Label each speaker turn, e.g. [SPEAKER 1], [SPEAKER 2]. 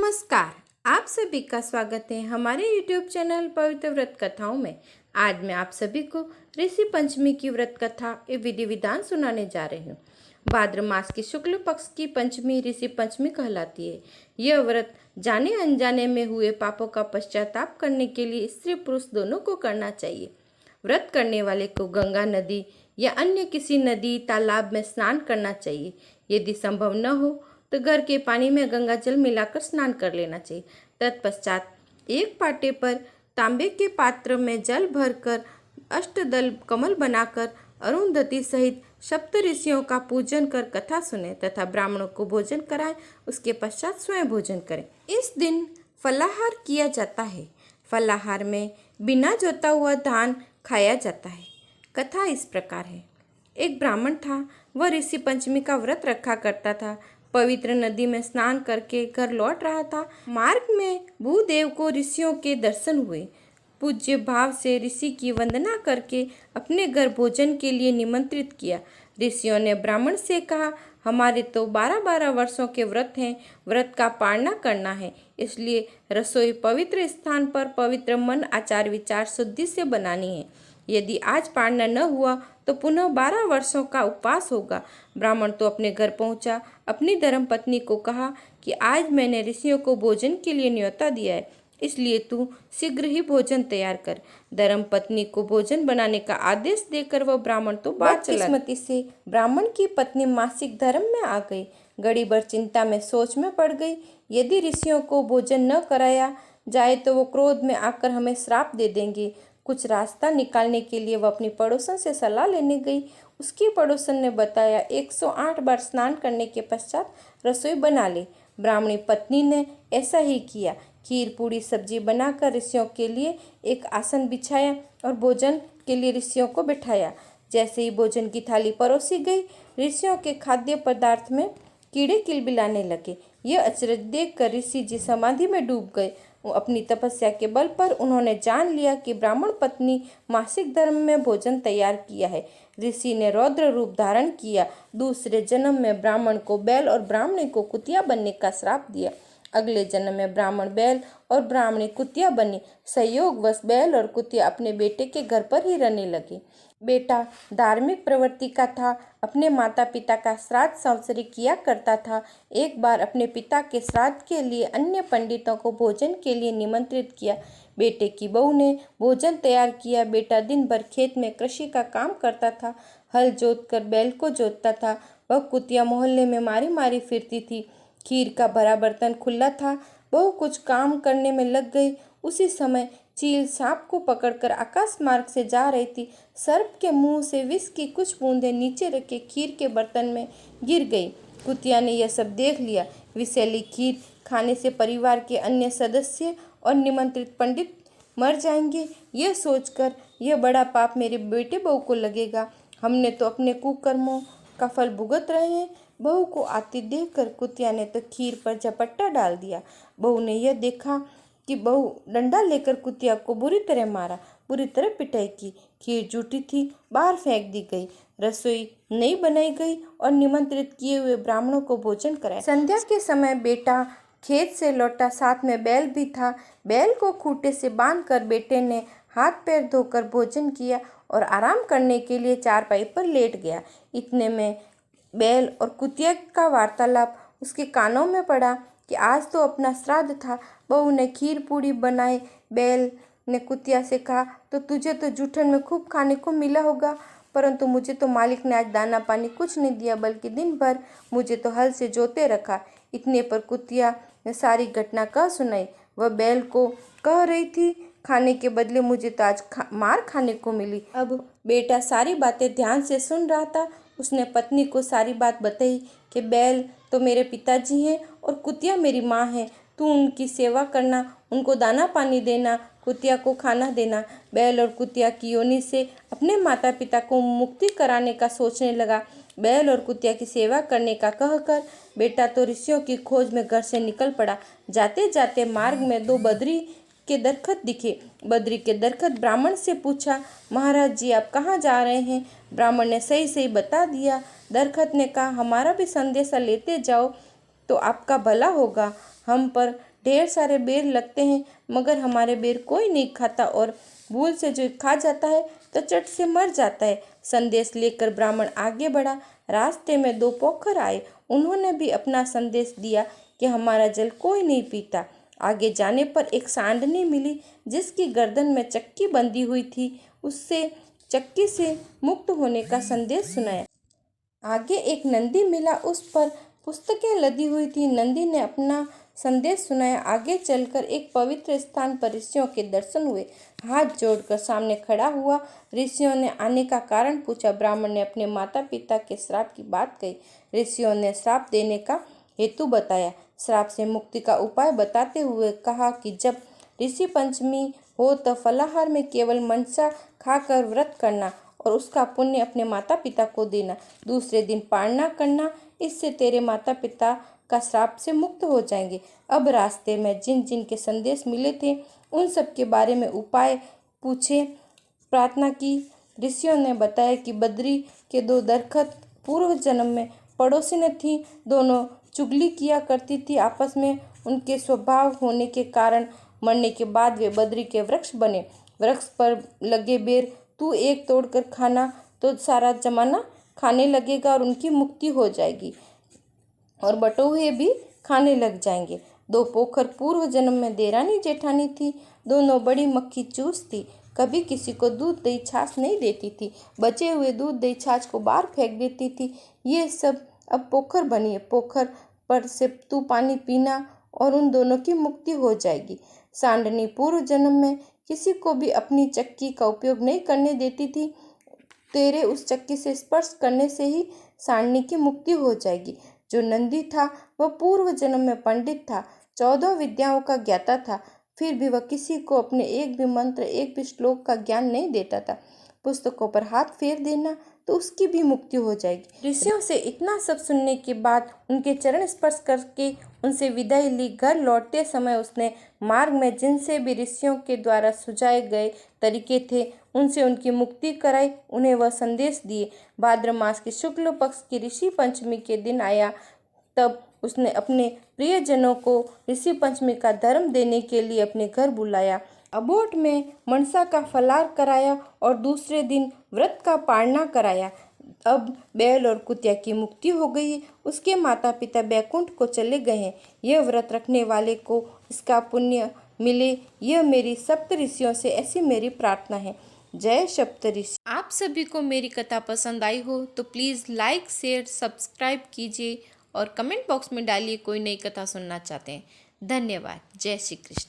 [SPEAKER 1] नमस्कार। आप सभी का स्वागत है हमारे YouTube चैनल पवित्र व्रत कथाओं में। आज मैं आप सभी को ऋषि पंचमी की व्रत कथा ए विधि विधान सुनाने जा रही हूँ। भाद्र मास की शुक्ल पक्ष की पंचमी ऋषि पंचमी कहलाती है। यह व्रत जाने अनजाने में हुए पापों का पश्चाताप करने के लिए स्त्री पुरुष दोनों को करना चाहिए। व्रत करने वाले को गंगा नदी या अन्य किसी नदी तालाब में स्नान करना चाहिए। यदि संभव न हो तो घर के पानी में गंगा जल मिलाकर स्नान कर लेना चाहिए। तत्पश्चात एक पाटे पर तांबे के पात्र में जल भरकर अष्टदल कमल बनाकर अरुंधति सहित सप्त ऋषियों का पूजन कर कथा सुने तथा ब्राह्मणों को भोजन कराएं। उसके पश्चात स्वयं भोजन करें। इस दिन फलाहार किया जाता है। फलाहार में बिना जोता हुआ धान खाया जाता है। कथा इस प्रकार है। एक ब्राह्मण था। वह ऋषि पंचमी का व्रत रखा करता था। पवित्र नदी में स्नान करके घर लौट रहा था। मार्ग में भूदेव को ऋषियों के दर्शन हुए। पूज्य भाव से ऋषि की वंदना करके अपने घर भोजन के लिए निमंत्रित किया। ऋषियों ने ब्राह्मण से कहा, हमारे तो 12-12 वर्षों के व्रत हैं। व्रत का पालना करना है, इसलिए रसोई पवित्र स्थान पर पवित्र मन आचार विचार शुद्धि से बनानी है। यदि आज पालना न हुआ तो पुनः 12 वर्षों का उपवास होगा। ब्राह्मण तो अपने घर पहुंचा। अपनी धर्मपत्नी को कहा कि आज मैंने ऋषियों को भोजन के लिए न्योता दिया है, इसलिए तू शीघ्र ही भोजन तैयार कर। धर्मपत्नी को भोजन बनाने का आदेश देकर वह ब्राह्मण तो बात चला। किस्मती से ब्राह्मण की पत्नी मासिक धर्म में आ गई। घड़ी भर चिंता में सोच में पड़ गई। यदि ऋषियों को भोजन न कराया जाए तो वो क्रोध में आकर हमें श्राप दे देंगे। कुछ रास्ता निकालने के लिए वह अपनी पड़ोसन से सलाह लेने गई। उसकी पड़ोसन ने बताया 108 बार स्नान करने के पश्चात रसोई बना ले। ब्राह्मणी पत्नी ने ऐसा ही किया। खीर पूड़ी सब्जी बनाकर ऋषियों के लिए एक आसन बिछाया और भोजन के लिए ऋषियों को बिठाया। जैसे ही भोजन की थाली परोसी गई, ऋषियों के खाद्य पदार्थ में कीड़े किलबिलाने लगे। यह अचरज देखकर ऋषि जी समाधि में डूब गए। अपनी तपस्या के बल पर उन्होंने जान लिया कि ब्राह्मण पत्नी मासिक धर्म में भोजन तैयार किया है। ऋषि ने रौद्र रूप धारण किया। दूसरे जन्म में ब्राह्मण को बैल और ब्राह्मणी को कुतिया बनने का श्राप दिया। अगले जन्म में ब्राह्मण बैल और ब्राह्मणी कुतिया बनी। संयोगवश बैल और कुतिया अपने बेटे के घर पर ही रहने लगे। बेटा धार्मिक प्रवृत्ति का था। अपने माता पिता का श्राद्ध संवत्सरी किया करता था। एक बार अपने पिता के श्राद्ध के लिए अन्य पंडितों को भोजन के लिए निमंत्रित किया। बेटे की बहू ने भोजन तैयार किया। बेटा दिन भर खेत में कृषि का काम करता था। हल जोतकर बैल को जोतता था। वह कुतिया मोहल्ले में मारी मारी फिरती थी। खीर का भरा बर्तन खुला था। बहू कुछ काम करने में लग गई। उसी समय चील सांप को पकड़कर आकाश मार्ग से जा रही थी। सर्प के मुंह से विष की कुछ बूंदें नीचे रखे खीर के बर्तन में गिर गई। कुतिया ने यह सब देख लिया। विषैली खीर खाने से परिवार के अन्य सदस्य और निमंत्रित पंडित मर जाएंगे। यह सोचकर यह बड़ा पाप मेरे बेटे बहू को लगेगा। हमने तो अपने कुकर्मों का फल भुगत रहे हैं। बहू को आती देखकर कुतिया ने तो खीर पर झपट्टा डाल दिया। बहू ने यह देखा कि बहू डंडा लेकर कुतिया को बुरी तरह मारा, बुरी तरह पिटाई की। खीर जूठी थी, बाहर फेंक दी गई। रसोई नई बनाई गई और निमंत्रित किए हुए ब्राह्मणों को भोजन कराया। संध्या के समय बेटा खेत से लौटा, साथ में बैल भी था। बैल को खूंटे से बांधकर बेटे ने हाथ पैर धोकर भोजन किया और आराम करने के लिए चारपाई पर लेट गया। इतने में बैल और कुतिया का वार्तालाप उसके कानों में पड़ा कि आज तो अपना श्राद्ध था। बहू ने खीर पूड़ी बनाए। बैल ने कुतिया से कहा, तो तुझे तो जूठन में खूब खाने को मिला होगा, परंतु मुझे तो मालिक ने आज दाना पानी कुछ नहीं दिया, बल्कि दिन भर मुझे तो हल से जोते रखा। इतने पर कुतिया ने सारी घटना कह सुनाई। वह बैल को कह रही थी, खाने के बदले मुझे तो आज मार खाने को मिली। अब बेटा सारी बातें ध्यान से सुन रहा था। उसने पत्नी को सारी बात बताई कि बैल तो मेरे पिताजी हैं और कुतिया मेरी माँ है। तू उनकी सेवा करना, उनको दाना पानी देना, कुतिया को खाना देना। बैल और कुतिया की योनि से अपने माता पिता को मुक्ति कराने का सोचने लगा। बैल और कुतिया की सेवा करने का कहकर बेटा तो ऋषियों की खोज में घर से निकल पड़ा। जाते जाते मार्ग में 2 बद्री के दरखत दिखे। बद्री के दरखत ब्राह्मण से पूछा, महाराज जी आप कहाँ जा रहे हैं? ब्राह्मण ने सही सही बता दिया। दरखत ने कहा, हमारा भी संदेशा लेते जाओ तो आपका भला होगा। हम पर ढेर सारे बेर लगते हैं, मगर हमारे बेर कोई नहीं खाता और भूल से जो खा जाता है तो चट से मर जाता है। संदेश लेकर ब्राह्मण आगे बढ़ा। रास्ते में दो पोखर आए। उन्होंने भी अपना संदेश दिया कि हमारा जल कोई नहीं पीता। आगे जाने पर एक सांडनी मिली जिसकी गर्दन में चक्की बंधी हुई थी। उससे चक्की से मुक्त होने का संदेश सुनाया। आगे एक नंदी मिला, उस पर पुस्तकें लदी हुई थी। नंदी ने अपना संदेश सुनाया। आगे चलकर एक पवित्र स्थान पर ऋषियों के दर्शन हुए। हाथ जोड़कर सामने खड़ा हुआ। ऋषियों ने आने का कारण पूछा। ब्राह्मण ने अपने माता पिता के श्राप की बात कही। ऋषियों ने श्राप देने का हेतु बताया। श्राप से मुक्ति का उपाय बताते हुए कहा कि जब ऋषि पंचमी हो तो फलाहार में केवल मनसा खाकर व्रत करना और उसका पुण्य अपने माता पिता को देना। दूसरे दिन पारना करना, इससे तेरे माता पिता का श्राप से मुक्त हो जाएंगे। अब रास्ते में जिन जिन के संदेश मिले थे उन सब के बारे में उपाय पूछे, प्रार्थना की। ऋषियों ने बताया कि बद्री के दो दरख्त पूर्व जन्म में पड़ोसी ने थी। दोनों चुगली किया करती थी आपस में। उनके स्वभाव होने के कारण मरने के बाद वे बद्री के वृक्ष बने। वृक्ष पर लगे बेर तू एक तोड़कर खाना तो सारा जमाना खाने लगेगा और उनकी मुक्ति हो जाएगी और बटोहे भी खाने लग जाएंगे। दो पोखर पूर्व जन्म में देरानी जेठानी थी। दोनों बड़ी मक्खी चूस थी। कभी किसी को दूध दही छाछ नहीं देती थी। बचे हुए दूध दही छाछ को बाहर फेंक देती थी। ये सब अब पोखर बनी है। पोखर पर से तू पानी पीना और उन दोनों की मुक्ति हो जाएगी। सांडनी पूर्व जन्म में किसी को भी अपनी चक्की का उपयोग नहीं करने देती थी। तेरे उस चक्की से स्पर्श करने से ही सांडनी की मुक्ति हो जाएगी। जो नंदी था वह पूर्व जन्म में पंडित था, 14 विद्याओं का ज्ञाता था। फिर भी वह किसी को अपने एक भी मंत्र, एक भी श्लोक का ज्ञान नहीं देता था। पुस्तकों पर हाथ फेर देना तो उसकी भी मुक्ति हो जाएगी। ऋषियों से इतना सब सुनने के बाद उनके चरण स्पर्श करके उनसे विदाई ली। घर लौटते समय उसने मार्ग में जिनसे भी ऋषियों के द्वारा सुझाए गए तरीके थे उनसे उनकी मुक्ति कराई। उन्हें वह संदेश दिए। भाद्र मास की शुक्ल पक्ष की ऋषि पंचमी के दिन आया, तब उसने अपने प्रियजनों को ऋषि पंचमी का धर्म देने के लिए अपने घर बुलाया। अबोट में मनसा का फलाहार कराया और दूसरे दिन व्रत का पारना कराया। अब बैल और कुतिया की मुक्ति हो गई है। उसके माता पिता बैकुंठ को चले गए हैं। यह व्रत रखने वाले को इसका पुण्य मिले, यह मेरी सप्त ऋषियों से ऐसी मेरी प्रार्थना है। जय सप्त ऋषि। आप सभी को मेरी कथा पसंद आई हो तो प्लीज़ लाइक, शेयर, सब्सक्राइब कीजिए और कमेंट बॉक्स में डालिए कोई नई कथा सुनना चाहते हैं। धन्यवाद। जय श्री कृष्ण।